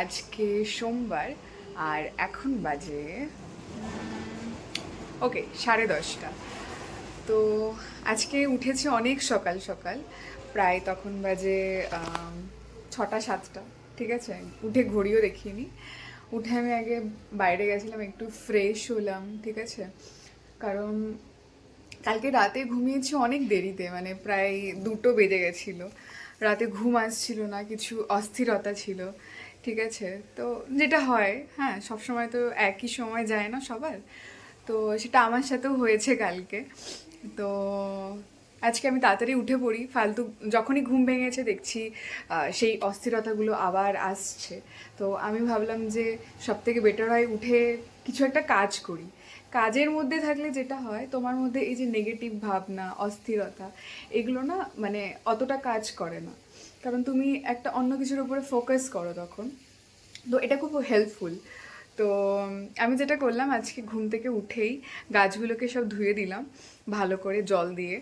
আজকে সোমবার আর এখন বাজে 10:30। তো আজকে উঠেছি অনেক সকাল সকাল, প্রায় তখন বাজে 6টা 7টা। ঠিক আছে, উঠে ঘড়িও দেখিনি। উঠে আমি আগে বাইরে গেছিলাম, একটু ফ্রেশ হলাম। ঠিক আছে, কারণ কালকে রাতে ঘুমিয়েছি অনেক দেরিতে, মানে প্রায় 2টো বেজে গেছিলো। রাতে ঘুম আসছিল না, কিছু অস্থিরতা ছিল। ঠিক আছে, তো যেটা হয়, হ্যাঁ, সবসময় তো একই সময় যায় না সবার। তো সেটা আমার সাথেও হয়েছে কালকে। তো আজকে আমি তাড়াতাড়ি উঠে পড়ি, ফালতু যখনই ঘুম ভেঙেছে দেখছি সেই অস্থিরতাগুলো আবার আসছে। তো আমি ভাবলাম যে সব থেকে বেটার হয় উঠে কিছু একটা কাজ করি। কাজের মধ্যে থাকলে যেটা হয়, তোমার মধ্যে এই যে নেগেটিভ ভাবনা, অস্থিরতা, এগুলো না মানে অতটা কাজ করে না, কারণ তুমি একটা অন্য কিছুর উপরে ফোকাস করো তখন। তো এটা খুব হেল্পফুল। তো আমি যেটা করলাম, আজকে ঘুম থেকে উঠেই গাছগুলোকে সব ধুয়ে দিলাম ভালো করে জল দিয়ে।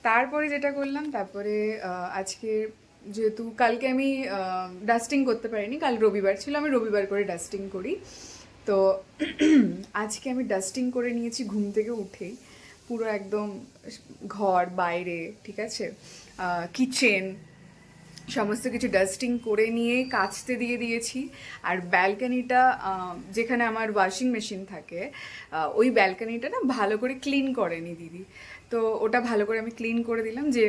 তারপরে যেটা করলাম, তারপরে আজকে যেহেতু কালকে আমি ডাস্টিং করতে পারিনি, কাল রবিবার ছিল, আমি রবিবার করে ডাস্টিং করি। তো আজকে আমি ডাস্টিং করে নিয়েছি ঘুম থেকে উঠেই, পুরো একদম ঘর বাইরে, ঠিক আছে, কিচেন, সমস্ত কিছু ডাস্টিং করে নিয়ে কাচতে দিয়ে দিয়েছি। আর ব্যালকানিটা, যেখানে আমার ওয়াশিং মেশিন থাকে, ওই ব্যালকানিটা না ভালো করে ক্লিন করেনি দিদি। তো ওটা ভালো করে আমি ক্লিন করে দিলাম, যে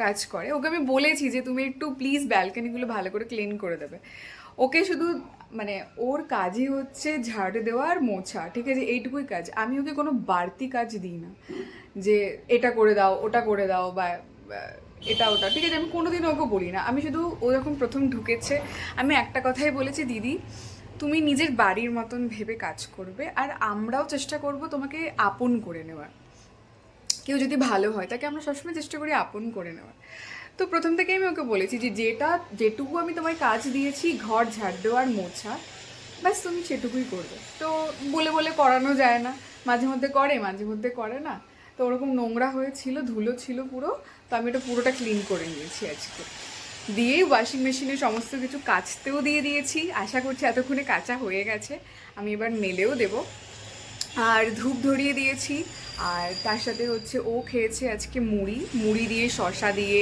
কাজ করে ওকে আমি বলেছি যে তুমি একটু প্লিজ ব্যালকানিগুলো ভালো করে ক্লিন করে দেবে। ওকে শুধু মানে ওর কাজই হচ্ছে ঝাড়ু দেওয়া আর মোছা, ঠিক আছে, এইটুকুই কাজ। আমি ওকে কোনো বাড়তি কাজ দিই না, যে এটা করে দাও, ওটা করে দাও, বা এটা ওটা, ঠিক আছে, আমি কোনোদিনও ওকে বলি না। আমি শুধু, ও যখন প্রথম ঢুকেছে, আমি একটা কথাই বলেছি, দিদি তুমি নিজের বাড়ির মতন ভেবে কাজ করবে, আর আমরাও চেষ্টা করব তোমাকে আপন করে নেওয়ার। কেউ যদি ভালো হয় তাকে আমরা সবসময় চেষ্টা করি আপন করে নেওয়ার। তো প্রথম থেকেই আমি ওকে বলেছি যে যেটুকু আমি তোমায় কাজ দিয়েছি, ঘর ঝাড় দেওয়ার মোছা, ব্যাস তুমি সেটুকুই করবে। তো বলে বলে করানো যায় না, মাঝে মধ্যে করে মাঝে মধ্যে করে না। তো ওরকম নোংরা হয়েছিল, ধুলো ছিল পুরো। তো আমি এটা পুরোটা ক্লিন করে নিয়েছি আজকে, দিয়েই ওয়াশিং মেশিনে সমস্ত কিছু কাচতেও দিয়ে দিয়েছি। আশা করছি এতক্ষণে কাচা হয়ে গেছে, আমি এবার মেলেও দেবো। আর ধূপ ধরিয়ে দিয়েছি। আর তার সাথে হচ্ছে ও খেয়েছে আজকে মুড়ি, মুড়ি দিয়ে শসা দিয়ে,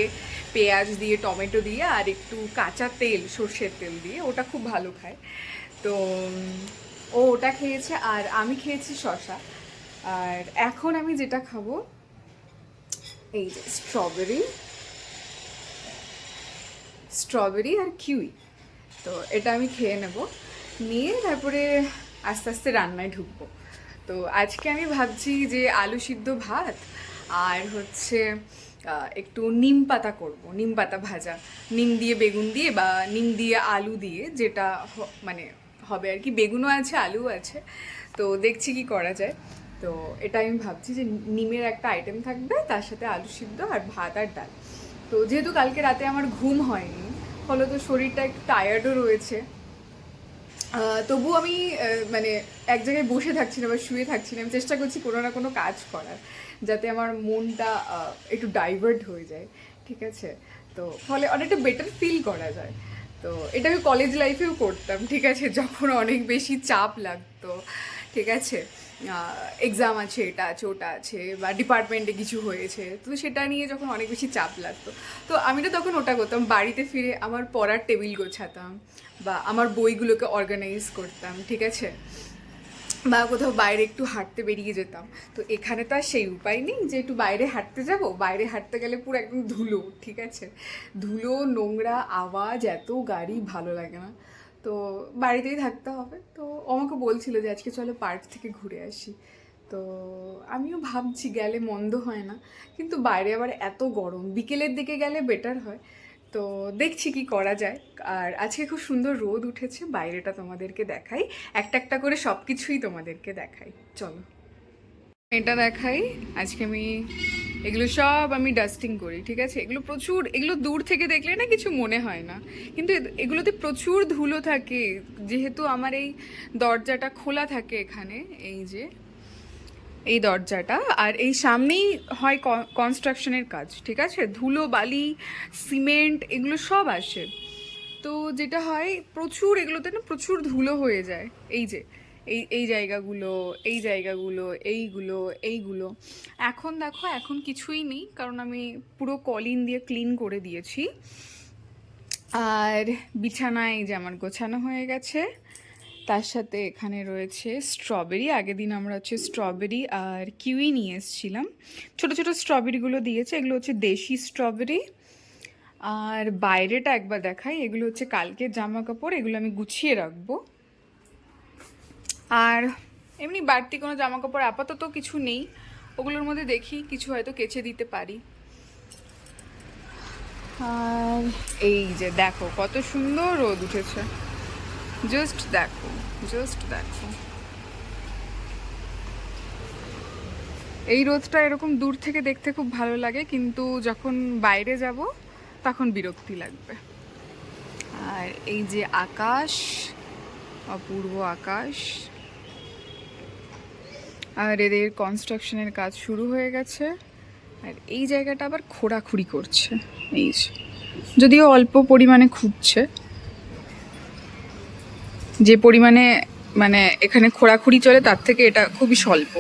পেঁয়াজ দিয়ে, টমেটো দিয়ে, আর একটু কাঁচা তেল, সর্ষের তেল দিয়ে, ওটা খুব ভালো খায়। তো ও ওটা খেয়েছে, আর আমি খেয়েছি শসা। আর এখন আমি যেটা খাবো, এই যে স্ট্রবেরি, স্ট্রবেরি আর কিউই। তো এটা আমি খেয়ে নেব, নিয়ে তারপরে আস্তে আস্তে রান্নায় ঢুকবো। তো আজকে আমি ভাবছি যে আলু সিদ্ধ ভাত, আর হচ্ছে একটু নিম পাতা করবো, নিম পাতা ভাজা, নিম দিয়ে বেগুন দিয়ে, বা নিম দিয়ে আলু দিয়ে, যেটা মানে হবে আর কি। বেগুনও আছে, আলুও আছে, তো দেখছি কি করা যায়। তো এটা আমি ভাবছি যে নিমের একটা আইটেম থাকবে, তার সাথে আলু সিদ্ধ আর ভাত আর ডাল। তো যেহেতু কালকে রাতে আমার ঘুম হয়নি, ফলত শরীরটা একটু টায়ার্ডও রয়েছে। তবু আমি মানে এক জায়গায় বসে থাকছি না বা শুয়ে থাকছি না, আমি চেষ্টা করছি কোনো না কোনো কাজ করার, যাতে আমার মনটা একটু ডাইভার্ট হয়ে যায়। ঠিক আছে, তো ফলে অনেকটা বেটার ফিল করা যায়। তো এটা আমি কলেজ লাইফেও করতাম, ঠিক আছে, যখন অনেক বেশি চাপ লাগতো, ঠিক আছে, এক্সাম আছে, এটা আছে, ওটা আছে, বা ডিপার্টমেন্টে কিছু হয়েছে, তো সেটা নিয়ে যখন অনেক বেশি চাপ লাগতো, তো আমি তো তখন ওটা করতাম, বাড়িতে ফিরে আমার পড়ার টেবিল গোছাতাম, বা আমার বইগুলোকে অর্গানাইজ করতাম, ঠিক আছে, বা কোথাও বাইরে একটু হাঁটতে বেরিয়ে যেতাম। তো এখানে তো আর সেই উপায় নেই যে একটু বাইরে হাঁটতে যাব, বাইরে হাঁটতে গেলে পুরো একদম ধুলো, ঠিক আছে, ধুলো, নোংরা, আওয়াজ, এত গাড়ি, ভালো লাগে না। তো বাড়িতেই থাকতে হবে। তো ও আমাকে বলছিল যে আজকে চলো পার্ক থেকে ঘুরে আসি। তো আমিও ভাবছি গেলে মন্দ হয় না, কিন্তু বাইরে আবার এত গরম, বিকেলের দিকে গেলে বেটার হয়। তো দেখছি কি করা যায়। আর আজকে খুব সুন্দর রোদ উঠেছে, বাইরেটা তোমাদেরকে দেখাই, একটা একটা করে সব কিছুই তোমাদেরকে দেখাই, চলো। এটা দেখাই। আজকে আমি এগুলো সব আমি ডাস্টিং করি, ঠিক আছে, এগুলো প্রচুর, এগুলো দূর থেকে দেখলে না কিছু মনে হয় না, কিন্তু এগুলোতে প্রচুর ধুলো থাকে। যেহেতু আমার এই দরজাটা খোলা থাকে এখানে, এই যে এই দরজাটা, আর এই সামনেই হয় কনস্ট্রাকশনের কাজ, ঠিক আছে, ধুলো, বালি, সিমেন্ট, এগুলো সব আসে। তো যেটা হয় প্রচুর এগুলোতে না প্রচুর ধুলো হয়ে যায়। এই যে এই জায়গাগুলো, এই জায়গাগুলো, এইগুলো, এইগুলো। এখন দেখো এখন কিছুই নেই, কারণ আমি পুরো কলিন দিয়ে ক্লিন করে দিয়েছি। আর বিছানায় এই যে আমার গোছানো হয়ে গেছে। তার সাথে এখানে রয়েছে স্ট্রবেরি। আগের দিন আমরা হচ্ছে স্ট্রবেরি আর কিউই নিয়ে এসেছিলাম। ছোটো ছোটো স্ট্রবেরিগুলো দিয়েছে, এগুলো হচ্ছে দেশি স্ট্রবেরি। আর বাইরেটা একবার দেখাই, এগুলো হচ্ছে কালকের জামা কাপড়, এগুলো আমি গুছিয়ে রাখবো। আর এমনি বাড়তি কোনো জামা কাপড় আপাতত কিছু নেই, ওগুলোর মধ্যে দেখি কিছু হয়তো কেচে দিতে পারি। আর এই যে দেখো কত সুন্দর রোদ উঠেছে, জাস্ট দেখো, জাস্ট দেখো। এই রোদটা এরকম দূর থেকে দেখতে খুব ভালো লাগে, কিন্তু যখন বাইরে যাব তখন বিরক্তি লাগবে। আর এই যে আকাশ, অপূর্ব আকাশ। আর এদের কনস্ট্রাকশনের কাজ শুরু হয়ে গেছে। আর এই জায়গাটা আবার খোঁড়াখুড়ি করছে, এই যে, যদিও অল্প পরিমাণে খুঁড়ছে। যে পরিমাণে মানে এখানে খোঁড়াখুড়ি চলে তার থেকে এটা খুবই স্বল্প,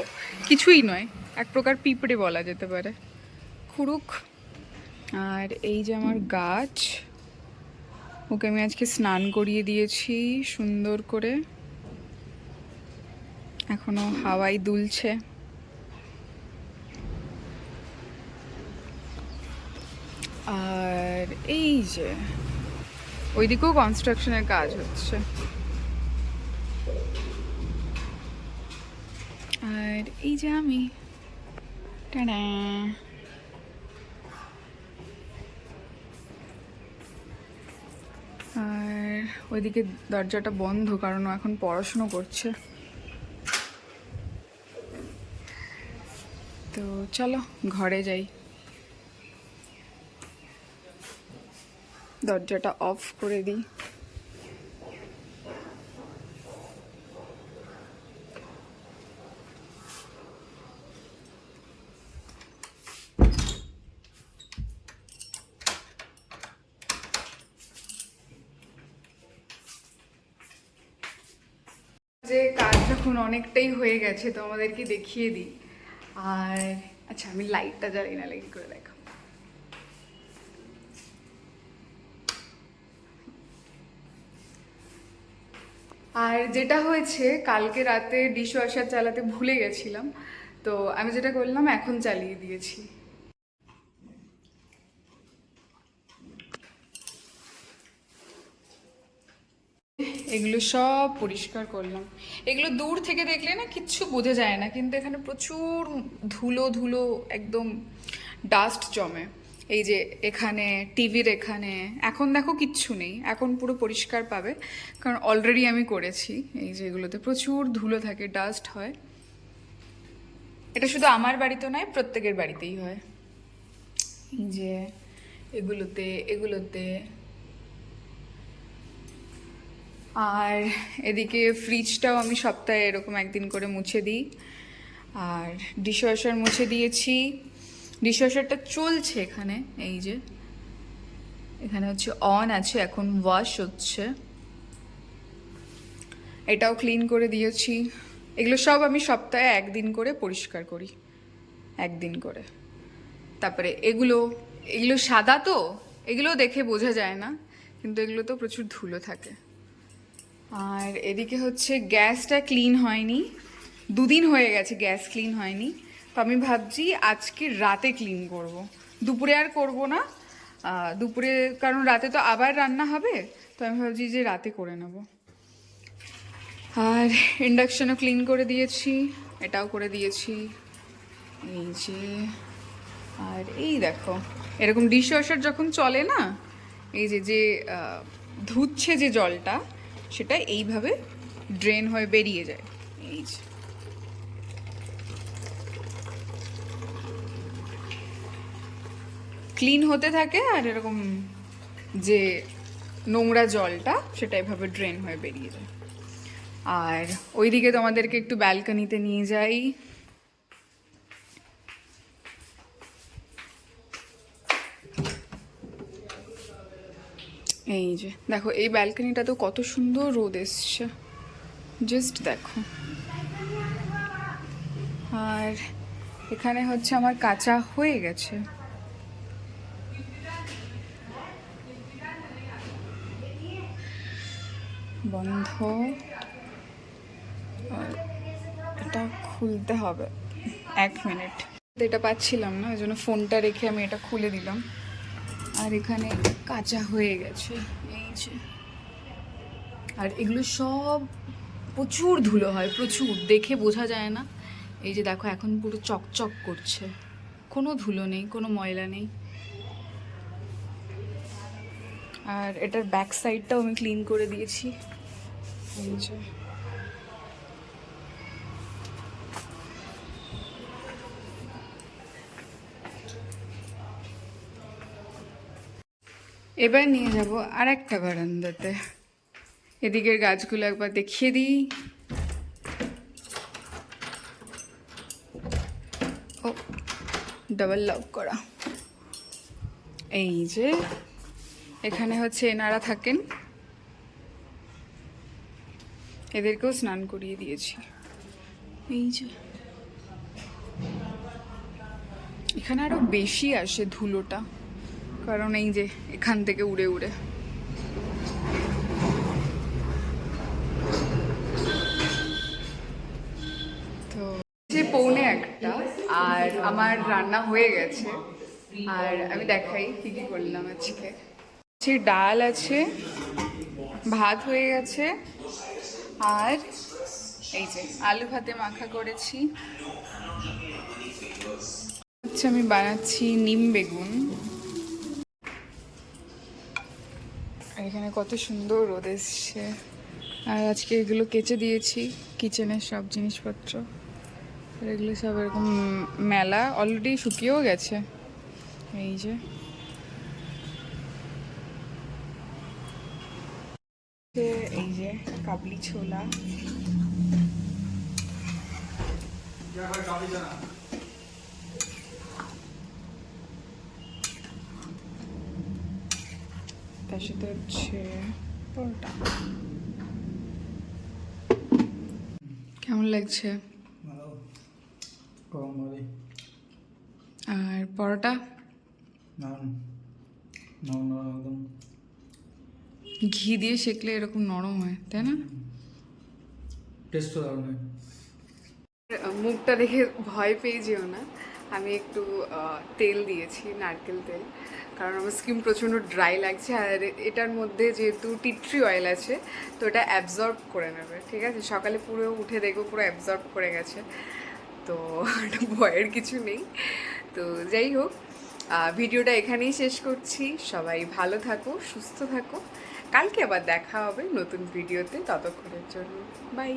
কিছুই নয়, এক প্রকার পিঁপড়ে বলা যেতে পারে। খুঁড়ুক। আর এই যে আমার গাছ, ওকে আমি আজকে স্নান করিয়ে দিয়েছি সুন্দর করে, এখনো হাওয়াই দুলছে। আর এই যে ওইদিকেও কনস্ট্রাকশনের কাজ হচ্ছে। আর এই যে আমি, টাটা। আর ওইদিকে দরজাটা বন্ধ, কারণ ও এখন পড়াশুনো করছে। তো চলো ঘরে যাই, দরজাটা অফ করে দিই। যে কাজ যখন অনেকটাই হয়ে গেছে তো আমাদেরকে দেখিয়ে দিই। আর আচ্ছা আমি লাইটটা জ্বালাই না, লাইট করে দেখো। আর যেটা হয়েছে, কালকে রাতে ডিশ ওয়াশার চালাতে ভুলে গেছিলাম, তো আমি যেটা করলাম এখন চালিয়ে দিয়েছি। এগুলো সব পরিষ্কার করলাম। এগুলো দূর থেকে দেখলে না কিচ্ছু বোঝা যায় না, কিন্তু এখানে প্রচুর ধুলো ধুলো, একদম ডাস্ট জমে। এই যে এখানে টিভির এখানে, এখন দেখো কিচ্ছু নেই, এখন পুরো পরিষ্কার পাবে, কারণ অলরেডি আমি করেছি। এই যে এগুলোতে প্রচুর ধুলো থাকে, ডাস্ট হয়। এটা শুধু আমার বাড়িতে নয়, প্রত্যেকের বাড়িতেই হয়। এই যে এগুলোতে এগুলোতে। আর এদিকে ফ্রিজটাও আমি সপ্তাহে এরকম একদিন করে মুছে দিই। আর ডিশওয়াশার মুছে দিয়েছি, ডিশওয়াশারটা চলছে এখানে, এই যে এখানে হচ্ছে অন আছে, এখন ওয়াশ হচ্ছে। এটাও ক্লিন করে দিয়েছি। এগুলো সব আমি সপ্তাহে একদিন করে পরিষ্কার করি, একদিন করে। তারপরে এগুলো এগুলো সাদা তো, এগুলো দেখে বোঝা যায় না, কিন্তু এগুলো তো প্রচুর ধুলো থাকে। আর এদিকে হচ্ছে গ্যাসটা ক্লিন হয়নি, 2 দিন হয়ে গেছে গ্যাস ক্লিন হয়নি। তো আমি ভাবছি আজকে রাতে ক্লিন করব, দুপুরে আর করব না। দুপুরে, কারণ রাতে তো আবার রান্না হবে, তো আমি ভাবছি যে রাতে করে নেব। আর ইন্ডাকশনও ক্লিন করে দিয়েছি, এটাও করে দিয়েছি। এই যে, আর এই দেখো এরকম ডিশওয়াশার যখন চলে না, এই যে যে ধুচ্ছে যে জলটা, সেটা এইভাবে ড্রেন হয়ে বেরিয়ে যায়। এই যে ক্লিন হতে থাকে, আর এরকম যে নোংরা জলটা সেটা এভাবে ড্রেন হয়ে বেরিয়ে যায়। আর ওইদিকে তোমাদেরকে একটু ব্যালকনিতে নিয়ে যাই। এই যে দেখো, এই ব্যালকনিটা তো কত সুন্দর রোদ এসছে, জাস্ট দেখো। আর এখানে হচ্ছে আমার কাঁচা হয়ে গেছে। বন্ধ। আর এটা খুলতে হবে, 1 মিনিট। এটা পাচ্ছিলাম না, ওই জন্য ফোনটা রেখে আমি এটা খুলে দিলাম। আর এখানে কাঁচা হয়ে গেছে, এই যে। আর এগুলো সব প্রচুর ধুলো হয়, প্রচুর, দেখে বোঝা যায় না। এই যে দেখো, এখন পুরো চকচক করছে, কোনো ধুলো নেই, কোনো ময়লা নেই। আর এটার ব্যাক সাইডটাও আমি ক্লিন করে দিয়েছি, এই যে। এবার নিয়ে যাব আর একটা বারান্দাতে। এদিকের গাছগুলো একবার দেখিয়ে দিই। ও, ডাবল লক করা। এই যে এখানে হচ্ছে এনারা থাকেন, এদেরকেও স্নান করিয়ে দিয়েছি। এই যে এখানে আরো বেশি আসে ধুলোটা, কারণ এই যে এখান থেকে উড়ে উড়ে। তো যে 1:45 আর আমার রান্না হয়ে গেছে। আর আমি দেখাই কি কি করলাম আজকে। ডাল আছে, ভাত হয়ে গেছে, আর এই যে আলু ভাতে মাখা করেছি। আচ্ছা, আমি বানাচ্ছি নিম বেগুন। আর এখানে কত সুন্দর রোদ এসছে। আর আজকে এগুলো কেচে দিয়েছি, কিচেনের সব জিনিসপত্র। আর এগুলো সব এরকম মেলা, অলরেডি শুকিয়েও গেছে। এই যে এই যে কাবলি ছোলা, তার সাথে হচ্ছে পরোটা। কেমন লাগছে? আর পরোটা ঘি দিয়ে সেকলে এরকম নরম হয়, তাই না? মুখটা দেখে ভয় পেয়ে যেও না, আমি একটু তেল দিয়েছি, নারকেল তেল, কারণ আমার স্কিন প্রচণ্ড ড্রাই লাগছে। আর এটার মধ্যে যেহেতু টি ট্রি অয়েল আছে, তো এটা অ্যাবজর্ব করে নেবে, ঠিক আছে? সকালে পুরো উঠে দেখবো পুরো অ্যাবজর্ব করে গেছে, তো এটা ভয়ের কিছু নেই। তো যাই হোক, ভিডিওটা এখানেই শেষ করছি। সবাই ভালো থাকো, সুস্থ থাকো। কালকে আবার দেখা হবে নতুন ভিডিওতে, ততক্ষণের জন্য বাই।